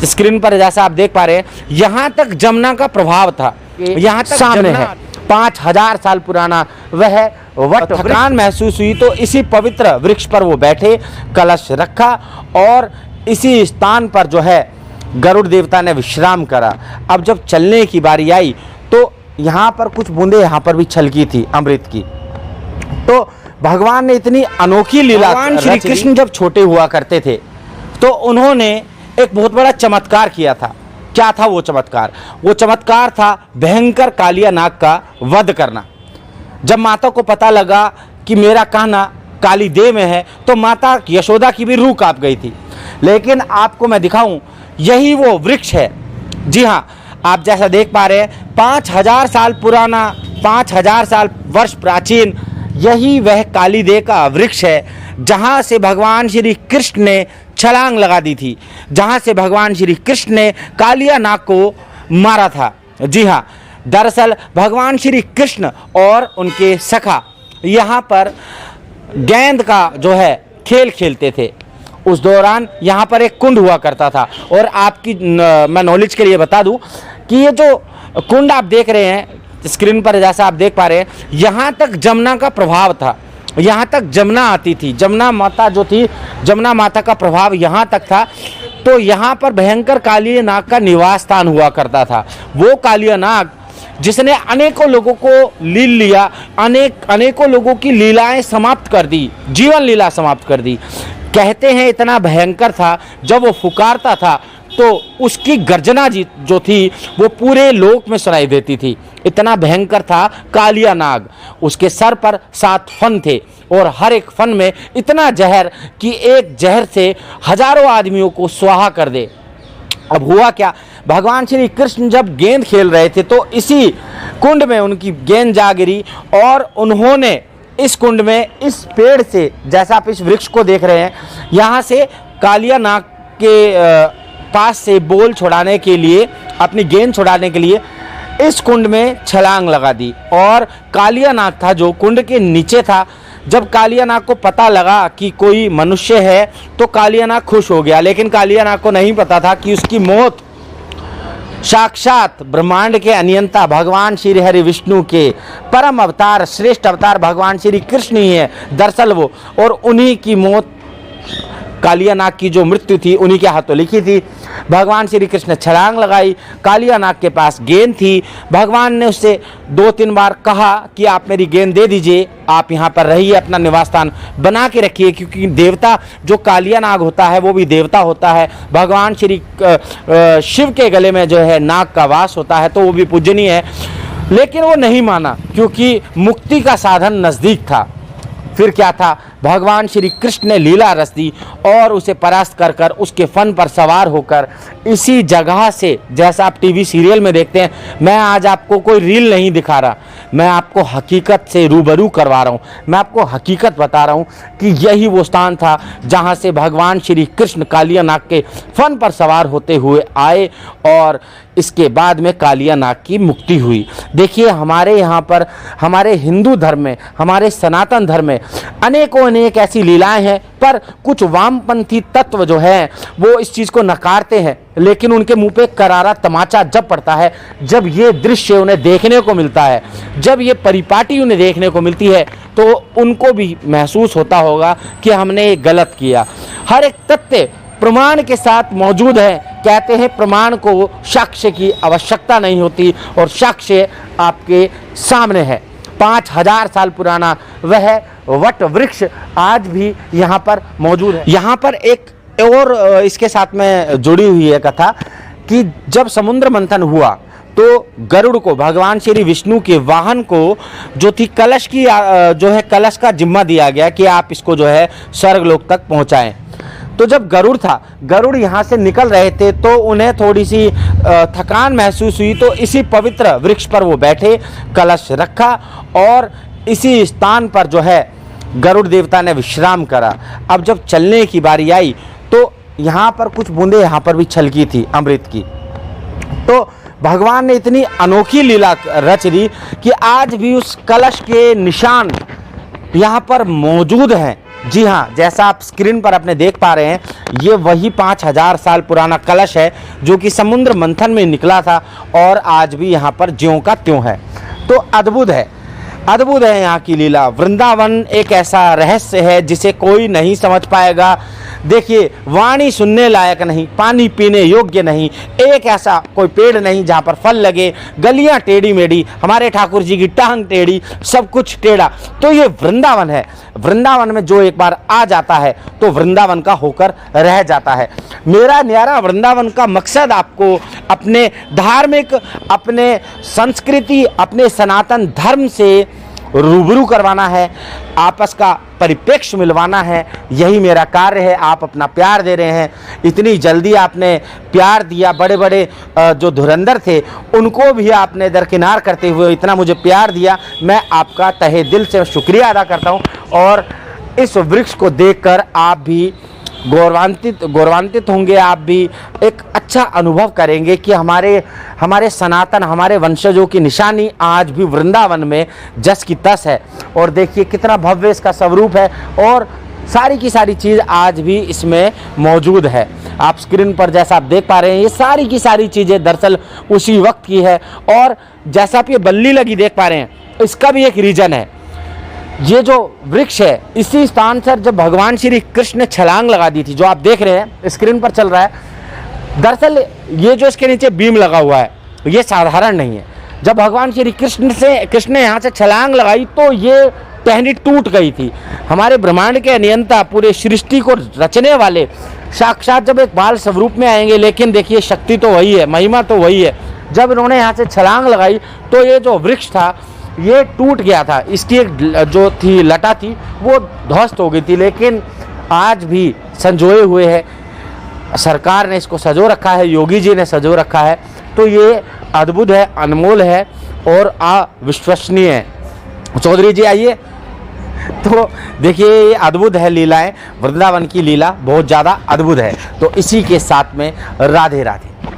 Screen पर जैसा आप देख पा रहे हैं, यहाँ तक जमुना का प्रभाव था, यहाँ तक सामने है 5000 साल पुराना वह वट। थकान महसूस हुई तो इसी पवित्र वृक्ष पर वो बैठे, कलश रखा और इसी स्थान पर जो है गरुड़ देवता ने विश्राम करा। अब जब चलने की बारी आई तो यहाँ पर कुछ बूंदे यहाँ पर भी छलकी थी अमृत की। तो भगवान ने इतनी अनोखी लीला, भगवान श्री कृष्ण जब छोटे हुआ करते थे तो उन्होंने एक बहुत बड़ा चमत्कार किया था। क्या था वो चमत्कार? वो चमत्कार था भयंकर कालिया नाग का वध करना। जब माता को पता लगा कि मेरा कान्हा काली देह में है तो माता यशोदा की भी रूह कांप गई थी। लेकिन आपको मैं दिखाऊं, यही वो वृक्ष है। जी हाँ, आप जैसा देख पा रहे हैं 5000 साल पुराना, 5000 साल वर्ष प्राचीन यही वह काली देह का वृक्ष है जहाँ से भगवान श्री कृष्ण ने छलांग लगा दी थी, जहाँ से भगवान श्री कृष्ण ने कालिया नाग को मारा था। जी हाँ, दरअसल भगवान श्री कृष्ण और उनके सखा यहाँ पर गेंद का जो है खेल खेलते थे। उस दौरान यहाँ पर एक कुंड हुआ करता था। और आपकी मैं नॉलेज के लिए बता दूं कि ये जो कुंड आप देख रहे हैं स्क्रीन पर जैसा आप देख पा रहे हैं, यहाँ तक जमुना का प्रभाव था, यहाँ तक जमुना आती थी। जमुना माता जो थी, जमुना माता का प्रभाव यहाँ तक था। तो यहाँ पर भयंकर कालिया नाग का निवास स्थान हुआ करता था। वो कालिया नाग जिसने अनेकों लोगों को लील लिया, अनेकों लोगों की लीलाएं समाप्त कर दी, जीवन लीला समाप्त कर दी। कहते हैं इतना भयंकर था, जब वो पुकारता था तो उसकी गर्जना जो थी वो पूरे लोक में सुनाई देती थी। इतना भयंकर था कालिया नाग। उसके सर पर 7 फन थे और हर एक फन में इतना जहर कि एक जहर से हजारों आदमियों को स्वाहा कर दे। अब हुआ क्या, भगवान श्री कृष्ण जब गेंद खेल रहे थे तो इसी कुंड में उनकी गेंद जा गिरी और उन्होंने इस कुंड में, इस पेड़ से, जैसा आप इस वृक्ष को देख रहे हैं, यहाँ से कालिया नाग के पास से बोल छुड़ाने के लिए, अपनी गेंद छुड़ाने के लिए इस कुंड में छलांग लगा दी। और कालिया नाग था जो कुंड के नीचे था। जब कालिया नाग को पता लगा कि कोई मनुष्य है तो कालिया नाग खुश हो गया। लेकिन कालिया नाग को नहीं पता था कि उसकी मौत साक्षात ब्रह्मांड के अनियंता भगवान श्री हरि विष्णु के परम अवतार, श्रेष्ठ अवतार भगवान श्री कृष्ण ही है दरअसल वो। और उन्हीं की मौत, कालिया नाग की जो मृत्यु थी उन्हीं के हाथों लिखी थी। भगवान श्री कृष्ण ने छलांग लगाई, कालिया नाग के पास गेंद थी। भगवान ने उससे 2-3 बार कहा कि आप मेरी गेंद दे दीजिए, आप यहाँ पर रहिए, अपना निवास स्थान बना के रखिए। क्योंकि देवता जो कालिया नाग होता है वो भी देवता होता है। भगवान श्री शिव के गले में जो है नाग का वास होता है तो वो भी पूजनीय है। लेकिन वो नहीं माना क्योंकि मुक्ति का साधन नज़दीक था। फिर क्या था, भगवान श्री कृष्ण ने लीला रच दी और उसे परास्त कर कर उसके फन पर सवार होकर इसी जगह से, जैसा आप टीवी सीरियल में देखते हैं, मैं आज आपको कोई रील नहीं दिखा रहा, मैं आपको हकीकत से रूबरू करवा रहा हूँ। मैं आपको हकीकत बता रहा हूँ कि यही वो स्थान था जहाँ से भगवान श्री कृष्ण कालिया नाग के फन पर सवार होते हुए आए और इसके बाद में कालिया नाग की मुक्ति हुई। देखिए, हमारे यहाँ पर, हमारे हिंदू धर्म में, हमारे सनातन धर्म में अनेक ऐसी लीलाएं हैं, पर कुछ वामपंथी तत्व जो हैं वो इस चीज़ को नकारते हैं। लेकिन उनके मुंह पे करारा तमाचा जब पड़ता है, जब ये दृश्य उन्हें देखने को मिलता है, जब ये परिपाटी उन्हें देखने को मिलती है, तो उनको भी महसूस होता होगा कि हमने ये गलत किया। हर एक तथ्य प्रमाण के साथ मौजूद है। कहते हैं प्रमाण को साक्ष्य की आवश्यकता नहीं होती और साक्ष्य आपके सामने है। 5000 साल पुराना वह वट वृक्ष आज भी यहाँ पर मौजूद है। यहाँ पर एक और इसके साथ में जुड़ी हुई है कथा कि जब समुद्र मंथन हुआ तो गरुड़ को, भगवान श्री विष्णु के वाहन को जो थी कलश की, जो है कलश का जिम्मा दिया गया कि आप इसको जो है स्वर्गलोक तक पहुँचाएं। तो जब गरुड़ था, गरुड़ यहाँ से निकल रहे थे तो उन्हें थोड़ी सी थकान महसूस हुई तो इसी पवित्र वृक्ष पर वो बैठे, कलश रखा और इसी स्थान पर जो है गरुड़ देवता ने विश्राम करा। अब जब चलने की बारी आई तो यहाँ पर कुछ बूंदे यहाँ पर भी छलकी थी अमृत की। तो भगवान ने इतनी अनोखी लीला रच दी कि आज भी उस कलश के निशान यहाँ पर मौजूद हैं। जी हाँ, जैसा आप स्क्रीन पर अपने देख पा रहे हैं, ये वही 5000 साल पुराना कलश है जो कि समुद्र मंथन में निकला था और आज भी यहाँ पर ज्यों का त्यों है। तो अद्भुत है, अद्भुत है यहाँ की लीला। वृंदावन एक ऐसा रहस्य है जिसे कोई नहीं समझ पाएगा। देखिए, वाणी सुनने लायक नहीं, पानी पीने योग्य नहीं, एक ऐसा कोई पेड़ नहीं जहाँ पर फल लगे, गलियाँ टेढ़ी मेढ़ी, हमारे ठाकुर जी की टांग टेढ़ी, सब कुछ टेढ़ा। तो ये वृंदावन है। वृंदावन में जो एक बार आ जाता है तो वृंदावन का होकर रह जाता है। मेरा न्यारा वृंदावन का मकसद आपको अपने धार्मिक, अपने संस्कृति, अपने सनातन धर्म से रूबरू करवाना है, आपस का परिप्रेक्ष्य मिलवाना है। यही मेरा कार्य है। आप अपना प्यार दे रहे हैं, इतनी जल्दी आपने प्यार दिया, बड़े बड़े जो धुरंधर थे उनको भी आपने दरकिनार करते हुए इतना मुझे प्यार दिया। मैं आपका तहे दिल से शुक्रिया अदा करता हूं और इस वृक्ष को देखकर आप भी गौरवान्वित होंगे। आप भी एक अच्छा अनुभव करेंगे कि हमारे सनातन, हमारे वंशजों की निशानी आज भी वृंदावन में जस की तस है। और देखिए कितना भव्य इसका स्वरूप है और सारी की सारी चीज़ आज भी इसमें मौजूद है। आप स्क्रीन पर जैसा आप देख पा रहे हैं, ये सारी की सारी चीज़ें दरअसल उसी वक्त की है। और जैसा आप ये बल्ली लगी देख पा रहे हैं, इसका भी एक रीज़न है। ये जो वृक्ष है, इसी स्थान पर जब भगवान श्री कृष्ण ने छलांग लगा दी थी, जो आप देख रहे हैं स्क्रीन पर चल रहा है, दरअसल ये जो इसके नीचे बीम लगा हुआ है ये साधारण नहीं है। जब भगवान श्री कृष्ण ने यहाँ से छलांग लगाई तो ये टहनी टूट गई थी। हमारे ब्रह्मांड के नियंता, पूरे सृष्टि को रचने वाले साक्षात जब एक बाल स्वरूप में आएंगे, लेकिन देखिए शक्ति तो वही है, महिमा तो वही है। जब इन्होंने यहाँ से छलांग लगाई तो ये जो वृक्ष था ये टूट गया था, इसकी एक जो थी लटा थी वो ध्वस्त हो गई थी, लेकिन आज भी संजोए हुए है। सरकार ने इसको सजो रखा है, योगी जी ने सजो रखा है। तो ये अद्भुत है, अनमोल है और अविश्वसनीय है। चौधरी जी आइए। तो देखिए ये अद्भुत है लीलाएं, वृंदावन की लीला बहुत ज़्यादा अद्भुत है। तो इसी के साथ में राधे राधे।